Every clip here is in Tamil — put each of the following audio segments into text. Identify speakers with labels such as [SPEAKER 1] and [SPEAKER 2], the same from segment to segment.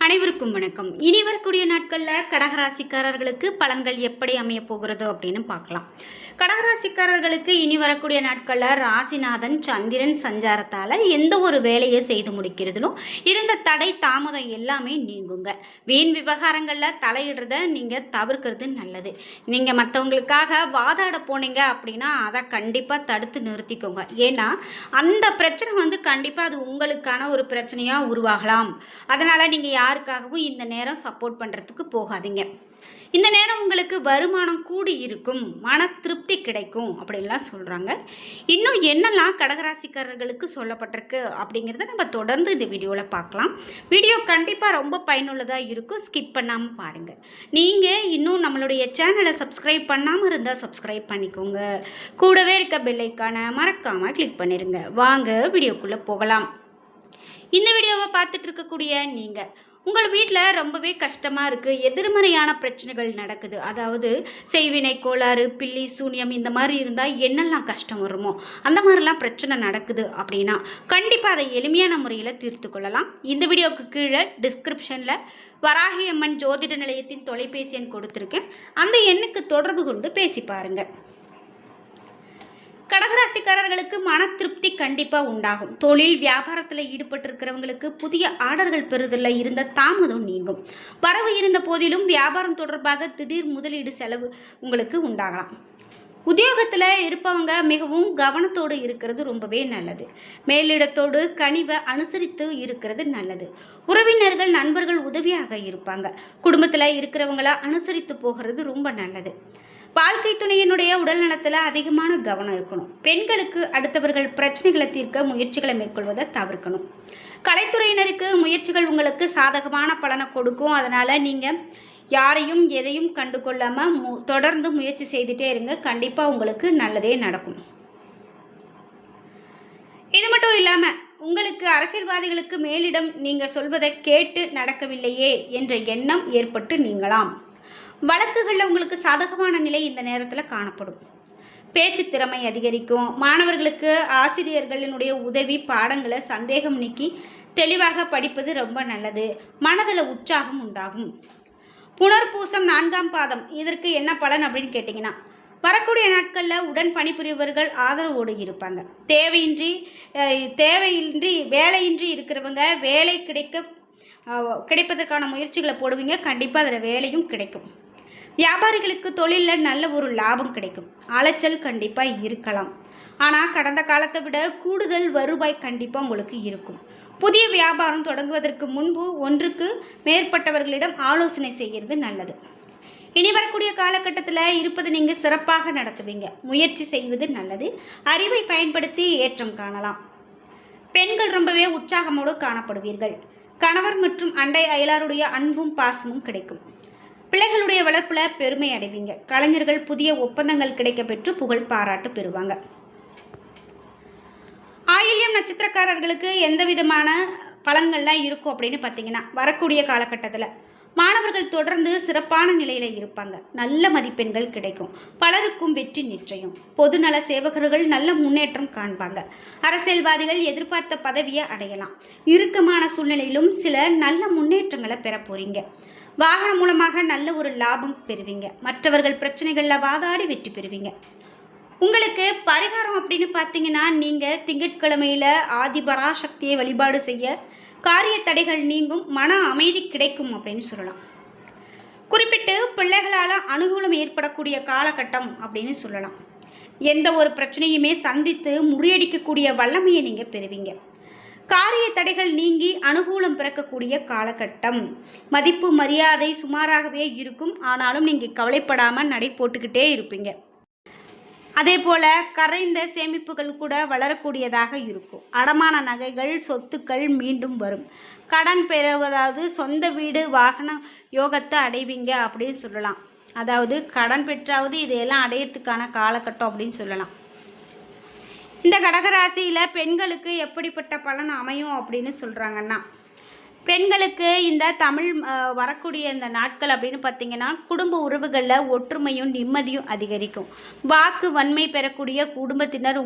[SPEAKER 1] அனைவருக்கும் வணக்கம். இனி வரக்கூடிய நாட்களில் கடகராசிக்காரர்களுக்கு பலன்கள் எப்படி அமைய போகிறது அப்படின்னு பார்க்கலாம். கடகராசிக்காரர்களுக்கு இனி வரக்கூடிய நாட்களில் ராசிநாதன் சந்திரன் சஞ்சாரத்தால் எந்த ஒரு வேலையை செய்து முடிக்கிறதுலும் இருந்த தடை தாமதம் எல்லாமே நீங்குங்க. வீண் விவகாரங்களில் தலையிடுறத நீங்கள் தவிர்க்கிறது நல்லது. நீங்கள் மற்றவங்களுக்காக வாதாட போனீங்க அப்படின்னா அதை கண்டிப்பாக தடுத்து நிறுத்திக்கோங்க. ஏன்னா அந்த பிரச்சனை கண்டிப்பாக அது உங்களுக்கான ஒரு பிரச்சனையாக உருவாகலாம். அதனால் நீங்கள் யாருக்காகவும் இந்த நேரம் சப்போர்ட் பண்ணுறதுக்கு போகாதீங்க. இந்த நேரம் உங்களுக்கு வருமானம் கூடி இருக்கும், மன திருப்தி கிடைக்கும் அப்படின்லாம் சொல்கிறாங்க. இன்னும் என்னெல்லாம் கடகராசிக்காரர்களுக்கு சொல்லப்பட்டிருக்கு அப்படிங்கிறத நம்ம தொடர்ந்து இந்த வீடியோவில் பார்க்கலாம். வீடியோ கண்டிப்பாக ரொம்ப பயனுள்ளதாக இருக்கும், ஸ்கிப் பண்ணாமல் பாருங்கள். நீங்கள் இன்னும் நம்மளுடைய சேனலை சப்ஸ்கிரைப் பண்ணாமல் இருந்தால் சப்ஸ்கிரைப் பண்ணிக்கோங்க. கூடவே இருக்க பெல் ஐக்கானை மறக்காமல் கிளிக் பண்ணிடுங்க. வாங்க வீடியோக்குள்ளே போகலாம். இந்த வீடியோவை பார்த்துட்டு இருக்கக்கூடிய நீங்கள் உங்கள் வீட்டில் ரொம்பவே கஷ்டமாக இருக்குது, எதிர்மறையான பிரச்சனைகள் நடக்குது, அதாவது செய்வினை கோளாறு, பில்லி சூனியம் இந்த மாதிரி இருந்தால் என்னெல்லாம் கஷ்டம் வருமோ அந்த மாதிரிலாம் பிரச்சனை நடக்குது அப்படின்னா கண்டிப்பாக அதை எளிமையான முறையில் தீர்த்து கொள்ளலாம். இந்த வீடியோவுக்கு கீழே டிஸ்கிரிப்ஷனில் வராகி அம்மன் ஜோதிட நிலையத்தின் தொலைபேசி எண் கொடுத்துருக்கேன். அந்த எண்ணுக்கு தொடர்பு கொண்டு பேசி பாருங்கள். கடகராசிக்காரர்களுக்கு மன திருப்தி கண்டிப்பாக உண்டாகும். தொழில் வியாபாரத்தில் ஈடுபட்டிருக்கிறவங்களுக்கு புதிய ஆர்டர்கள் பெறுதலில் இருந்த தாமதம் நீங்கும். வரவு இருந்த போதிலும் வியாபாரம் தொடர்பாக திடீர் முதலீடு செலவு உங்களுக்கு உண்டாகலாம். உத்தியோகத்தில் இருப்பவங்க மிகவும் கவனத்தோடு இருக்கிறது ரொம்பவே நல்லது. மேலிடத்தோடு கனிவை அனுசரித்து இருக்கிறது நல்லது. உறவினர்கள் நண்பர்கள் உதவியாக இருப்பாங்க. குடும்பத்தில் இருக்கிறவங்கள அனுசரித்து போகிறது ரொம்ப நல்லது. வாழ்க்கை துணையினுடைய உடல் நலத்தில் அதிகமான கவனம் இருக்கணும். பெண்களுக்கு அடுத்தவர்கள் பிரச்சனைகளை தீர்க்க முயற்சிகளை மேற்கொள்வதை தவிர்க்கணும். கலைத்துறையினருக்கு முயற்சிகள் உங்களுக்கு சாதகமான பலனை கொடுக்கும். அதனால் நீங்கள் யாரையும் எதையும் கண்டு கொள்ளாமல் தொடர்ந்து முயற்சி செய்துட்டே இருங்க. கண்டிப்பாக உங்களுக்கு நல்லதே நடக்கும். இது மட்டும் இல்லாமல் உங்களுக்கு அரசியல்வாதிகளுக்கு மேலிடம் நீங்கள் சொல்வதை கேட்டு நடக்கவில்லையே என்ற எண்ணம் ஏற்பட்டு நீங்களாம். வழக்குகளில் உங்களுக்கு சாதகமான நிலை இந்த நேரத்தில் காணப்படும். பேச்சு திறமை அதிகரிக்கும். மாணவர்களுக்கு ஆசிரியர்களினுடைய உதவி பாடங்களை சந்தேகம் நீக்கி தெளிவாக படிப்பது ரொம்ப நல்லது. மனதில் உற்சாகம் உண்டாகும். புனர்பூசம் 4ஆம் பாதம் இதற்கு என்ன பலன் அப்படின்னு கேட்டிங்கன்னா, வரக்கூடிய நாட்களில் உடன் பணிபுரிபவர்கள் ஆதரவோடு இருப்பாங்க. தேவையின்றி வேலையின்றி இருக்கிறவங்க வேலை கிடைப்பதற்கான முயற்சிகளை போடுவீங்க. கண்டிப்பாக அதில் வேலையும் கிடைக்கும். வியாபாரிகளுக்கு தொழிலில் நல்ல ஒரு லாபம் கிடைக்கும். அலைச்சல் கண்டிப்பாக இருக்கலாம். ஆனால் கடந்த காலத்தை விட கூடுதல் வருவாய் கண்டிப்பாக உங்களுக்கு இருக்கும். புதிய வியாபாரம் தொடங்குவதற்கு முன்பு ஒன்றுக்கு மேற்பட்டவர்களிடம் ஆலோசனை செய்கிறது நல்லது. இனி வரக்கூடிய காலகட்டத்தில் இருப்பது நீங்கள் சிறப்பாக நடத்துவீங்க. முயற்சி செய்வது நல்லது. அறிவை பயன்படுத்தி ஏற்றம் காணலாம். பெண்கள் ரொம்பவே உற்சாகமோடு காணப்படுவீர்கள். கணவர் மற்றும் அண்டை அயலாருடைய அன்பும் பாசமும் கிடைக்கும். பிள்ளைகளுடைய வளர்ப்பில் பெருமை அடைவீங்க. கலைஞர்கள் புதிய ஒப்பந்தங்கள் கிடைக்க பெற்று புகழ் பாராட்டு பெறுவாங்க. ஆயில்யம் நட்சத்திரக்காரர்களுக்கு எந்த விதமான பலன்கள்லாம் இருக்கும் அப்படின்னு பார்த்தீங்கன்னா, வரக்கூடிய காலகட்டத்தில் மாணவர்கள் தொடர்ந்து சிறப்பான நிலையில் இருப்பாங்க. நல்ல மதிப்பெண்கள் கிடைக்கும். பலருக்கும் வெற்றி நிச்சயம். பொதுநல சேவகர்கள் நல்ல முன்னேற்றம் காண்பாங்க. அரசியல்வாதிகள் எதிர்பார்த்த பதவியை அடையலாம். இறுக்கமான சூழ்நிலையிலும் சில நல்ல முன்னேற்றங்களை பெற போறீங்க. வாகனம் மூலமாக நல்ல ஒரு லாபம் பெறுவீங்க. மற்றவர்கள் பிரச்சனைகளில் வாதாடி வெற்றி பெறுவீங்க. உங்களுக்கு பரிகாரம் அப்படின்னு பார்த்தீங்கன்னா, நீங்கள் திங்கட்கிழமையில் ஆதிபராசக்தியை வழிபாடு செய்ய காரிய தடைகள் நீங்கும், மன அமைதி கிடைக்கும் அப்படின்னு சொல்லலாம். குறிப்பிட்டு பிள்ளைகளால் அனுகூலம் ஏற்படக்கூடிய காலகட்டம் அப்படின்னு சொல்லலாம். எந்த ஒரு பிரச்சனையுமே சந்தித்து முறியடிக்கக்கூடிய வல்லமையை நீங்கள் பெறுவீங்க. காரிய தடைகள் நீங்கி அனுகூலம் பிறக்கக்கூடிய காலகட்டம். மதிப்பு மரியாதை சுமாராகவே இருக்கும். ஆனாலும் நீங்கள் கவலைப்படாமல் நடை போட்டுக்கிட்டே இருப்பீங்க. அதே போல் கரைந்த சேமிப்புகள் கூட வளரக்கூடியதாக இருக்கும். அடமான நகைகள் சொத்துக்கள் மீண்டும் வரும். கடன் பெறுவதாவது சொந்த வீடு வாகன யோகத்தை அடைவீங்க அப்படின்னு சொல்லலாம். அதாவது கடன் பெற்றாவது இதையெல்லாம் அடையிறதுக்கான காலகட்டம் அப்படின்னு சொல்லலாம். இந்த கடகராசியில் பெண்களுக்கு எப்படிப்பட்ட பலன் அமையும் அப்படின்னு சொல்கிறாங்கன்னா, பெண்களுக்கு இந்த தமிழ் வரக்கூடிய இந்த நாட்கள் அப்படின்னு பார்த்திங்கன்னா, குடும்ப உறவுகளில் ஒற்றுமையும் நிம்மதியும் அதிகரிக்கும். வாக்கு வன்மை பெறக்கூடிய குடும்பத்தினர்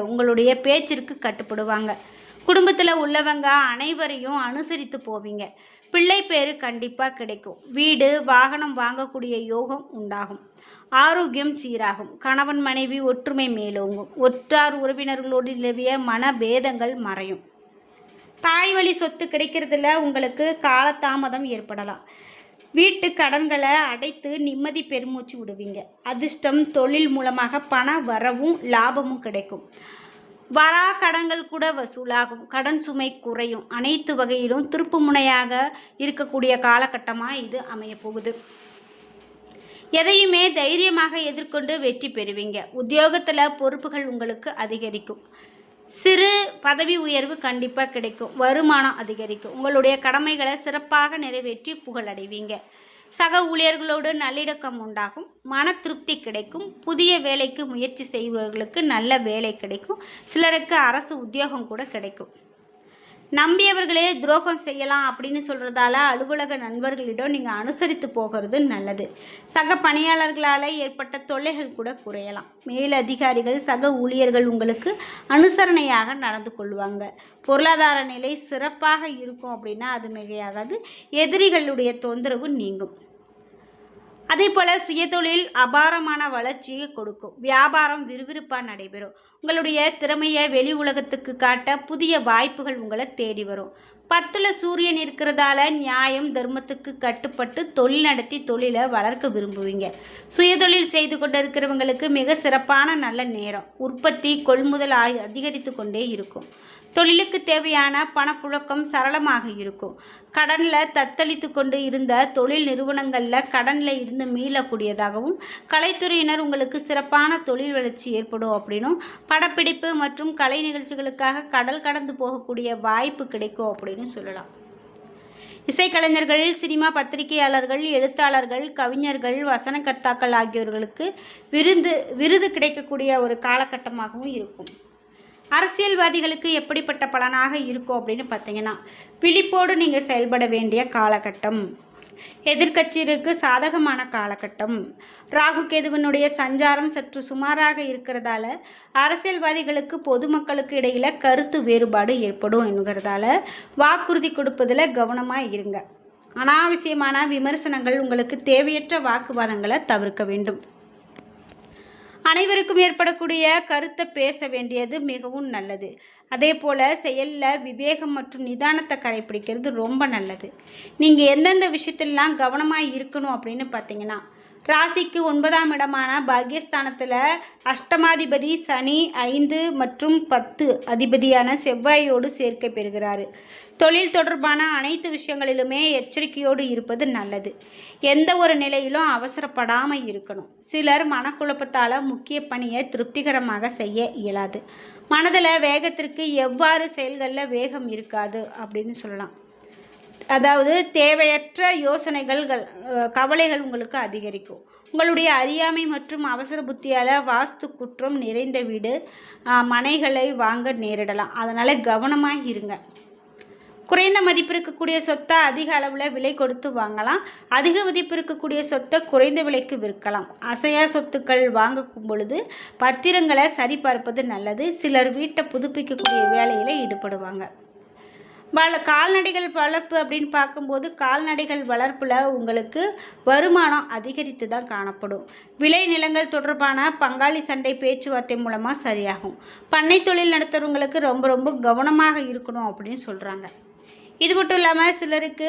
[SPEAKER 1] உங்களுடைய பேச்சிற்கு கட்டுப்படுவாங்க. குடும்பத்தில் உள்ளவங்க அனைவரையும் அனுசரித்து போவீங்க. பிள்ளை பேரு கண்டிப்பாக கிடைக்கும். வீடு வாகனம் வாங்கக்கூடிய யோகம் உண்டாகும். ஆரோக்கியம் சீராகும். கணவன் மனைவி ஒற்றுமை மேலோங்கும். ஒற்றார் உறவினர்களோடு நிலவிய மனபேதங்கள் மறையும். தாய் வழி சொத்து கிடைக்கிறதுல உங்களுக்கு காலதாமதம் ஏற்படலாம். வீட்டு கடன்களை அடைத்து நிம்மதி பெருமூச்சு விடுவீங்க. அதிர்ஷ்டம் தொழில் மூலமாக பண வரவும் லாபமும் கிடைக்கும். வரா கடன்கள் கூட வசூலாகும். கடன் சுமை குறையும். அனைத்து வகையிலும் திருப்பு முனையாக இருக்கக்கூடிய காலகட்டமாக இது அமையப்போகுது. எதையுமே தைரியமாக எதிர்கொண்டு வெற்றி பெறுவீங்க. உத்தியோகத்தில் பொறுப்புகள் உங்களுக்கு அதிகரிக்கும். சிறு பதவி உயர்வு கண்டிப்பாக கிடைக்கும். வருமானம் அதிகரிக்கும். உங்களுடைய கடமைகளை சிறப்பாக நிறைவேற்றி புகழடைவீங்க. சக ஊழியர்களோடு நல்லிணக்கம் உண்டாகும். மன திருப்தி கிடைக்கும். புதிய வேலைக்கு முயற்சி செய்பவர்களுக்கு நல்ல வேலை கிடைக்கும். சிலருக்கு அரசு உத்தியோகம் கூட கிடைக்கும். நம்பியவர்களே துரோகம் செய்யலாம் அப்படின்னு சொல்கிறதால அலுவலக நண்பர்களிடம் நீங்கள் அனுசரித்து போகிறது நல்லது. சக பணியாளர்களால் ஏற்பட்ட தொல்லைகள் கூட குறையலாம். மேலதிகாரிகள் சக ஊழியர்கள் உங்களுக்கு அனுசரணையாக நடந்து கொள்வாங்க. பொருளாதார நிலை சிறப்பாக இருக்கும் அப்படின்னா அது மிகையாகாது. எதிரிகளுடைய தொந்தரவு நீங்கும். அதே போல் சுயதொழில் அபாரமான வளர்ச்சியை கொடுக்கும். வியாபாரம் விறுவிறுப்பாக நடைபெறும். உங்களுடைய திறமையை வெளி உலகத்துக்கு காட்ட புதிய வாய்ப்புகள் உங்களை தேடி வரும். 10ல் சூரியன் இருக்கிறதால நியாயம் தர்மத்துக்கு கட்டுப்பட்டு தொழில் நடத்தி தொழிலை வளர்க்க விரும்புவீங்க. சுயதொழில் செய்து கொண்டு இருக்கிறவங்களுக்கு மிக சிறப்பான நல்ல நேரம். உற்பத்தி கொள்முதல் அதிகரித்து கொண்டே இருக்கும். தொழிலுக்கு தேவையான பணப்புழக்கம் சரளமாக இருக்கும். கடனில் தத்தளித்து கொண்டு இருந்த தொழில் நிறுவனங்களில் கடனில் இருந்து மீளக்கூடியதாகவும், கலைத்துறையினர் உங்களுக்கு சிறப்பான தொழில் வளர்ச்சி ஏற்படும் அப்படின்னும், படப்பிடிப்பு மற்றும் கலை நிகழ்ச்சிகளுக்காக கடல் கடந்து போகக்கூடிய வாய்ப்பு கிடைக்கும் அப்படின்னு சொல்லலாம். இசைக்கலைஞர்கள், சினிமா பத்திரிகையாளர்கள், எழுத்தாளர்கள், கவிஞர்கள், வசனகர்த்தாக்கள் ஆகியோர்களுக்கு விருது கிடைக்கக்கூடிய ஒரு காலகட்டமாகவும் இருக்கும். அரசியல்வாதிகளுக்கு எப்படிப்பட்ட பலனாக இருக்கும் அப்படின்னு பார்த்தீங்கன்னா, விழிப்போடு நீங்கள் செயல்பட வேண்டிய காலகட்டம். எதிர்க்கட்சிகளுக்கு சாதகமான காலகட்டம். ராகு கேதுவனுடைய சஞ்சாரம் சற்று சுமாராக இருக்கிறதால அரசியல்வாதிகளுக்கு பொதுமக்களுக்கு இடையில் கருத்து வேறுபாடு ஏற்படும் என்கிறதால வாக்குறுதி கொடுப்பதில் கவனமாக இருங்க. அனாவசியமான விமர்சனங்கள், உங்களுக்கு தேவையற்ற வாக்குவாதங்களை தவிர்க்க வேண்டும். அனைவருக்கும் ஏற்படக்கூடிய கருத்தை பேச வேண்டியது மிகவும் நல்லது. அதே போல் செயலில் விவேகம் மற்றும் நிதானத்தை கடைப்பிடிக்கிறது ரொம்ப நல்லது. நீங்கள் எந்தெந்த விஷயத்திலலாம் கவனமாக இருக்கணும் அப்படின்னு பார்த்தீங்கன்னா, ராசிக்கு 9ஆம் இடமான பாக்யஸ்தானத்தில் அஷ்டமாதிபதி சனி 5 மற்றும் 10 அதிபதியான செவ்வாயோடு சேர்க்கை பெறுகிறாரு. தொழில் தொடர்பான அனைத்து விஷயங்களிலுமே எச்சரிக்கையோடு இருப்பது நல்லது. எந்த ஒரு நிலையிலும் அவசரப்படாமல் இருக்கணும். சிலர் மனக்குழப்பத்தால் முக்கிய பணியை திருப்திகரமாக செய்ய இயலாது. மனதில் வேகத்திற்கு எவ்வாறு செயல்களில் வேகம் இருக்காது அப்படின்னு சொல்லலாம். அதாவது தேவையற்ற யோசனைகள், கவலைகள் உங்களுக்கு அதிகரிக்கும். உங்களுடைய அறியாமை மற்றும் அவசர புத்தியால் வாஸ்து குற்றம் நிறைந்த வீடு, மனைகளை வாங்க நேரிடலாம். அதனால் கவனமாக இருங்க. குறைந்த மதிப்பு இருக்கக்கூடிய சொத்தை அதிக அளவில் விலை கொடுத்து வாங்கலாம். அதிக மதிப்பு இருக்கக்கூடிய சொத்தை குறைந்த விலைக்கு விற்கலாம். அசையா சொத்துக்கள் வாங்கும் பொழுது பத்திரங்களை சரிபார்ப்பது நல்லது. சிலர் வீட்டை புதுப்பிக்கக்கூடிய வேலையில் ஈடுபடுவாங்க. கால்நடைகள் வளர்ப்பு அப்படின்னு பார்க்கும்போது கால்நடைகள் வளர்ப்பில் உங்களுக்கு வருமானம் அதிகரித்து தான் காணப்படும். விளை நிலங்கள் தொடர்பான பங்காளி சண்டை பேச்சுவார்த்தை மூலமாக சரியாகும். பண்ணை தொழில் நடத்துகிறவங்களுக்கு ரொம்ப கவனமாக இருக்கணும் அப்படின்னு சொல்கிறாங்க. இது மட்டும் இல்லாமல் சிலருக்கு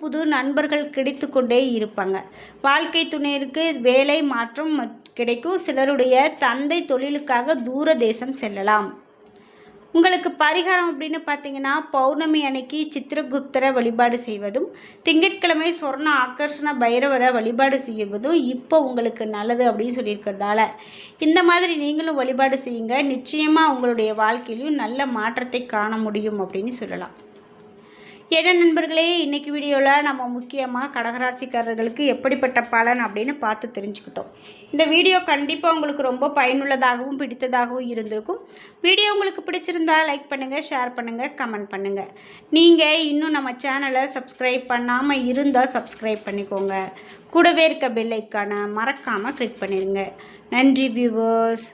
[SPEAKER 1] புது நண்பர்கள் கிடைத்து கொண்டே இருப்பாங்க. வாழ்க்கை துணையருக்கு வேலை மாற்றம் கிடைக்கும். சிலருடைய தந்தை தொழிலுக்காக தூர தேசம் செல்லலாம். உங்களுக்கு பரிகாரம் அப்படின்னு பார்த்தீங்கன்னா, பௌர்ணமி அன்னைக்கு சித்திரகுப்தரை வழிபாடு செய்வதும், திங்கட்கிழமை சொர்ண ஆகர்ஷண பைரவரை வழிபாடு செய்வதும் இப்போ உங்களுக்கு நல்லது அப்படின்னு சொல்லியிருக்கிறதால இந்த மாதிரி நீங்களும் வழிபாடு செய்யுங்க. நிச்சயமாக உங்களுடைய வாழ்க்கையிலையும் நல்ல மாற்றத்தை காண முடியும் அப்படின்னு சொல்லலாம். என்ன நண்பர்களே, இன்றைக்கி வீடியோவில் நம்ம முக்கியமாக கடகராசிக்காரர்களுக்கு எப்படிப்பட்ட பலன் அப்படின்னு பார்த்து தெரிஞ்சுக்கிட்டோம். இந்த வீடியோ கண்டிப்பாக உங்களுக்கு ரொம்ப பயனுள்ளதாகவும் பிடித்ததாகவும் இருந்திருக்கும். வீடியோ உங்களுக்கு பிடிச்சிருந்தா லைக் பண்ணுங்கள், ஷேர் பண்ணுங்கள், கமெண்ட் பண்ணுங்கள். நீங்கள் இன்னும் நம்ம சேனலை சப்ஸ்கிரைப் பண்ணாமல் இருந்தால் சப்ஸ்கிரைப் பண்ணிக்கோங்க. கூடவே இருக்க பெல் ஐக்கானை மறக்காமல் கிளிக் பண்ணிடுங்க. நன்றி வியூவர்ஸ்.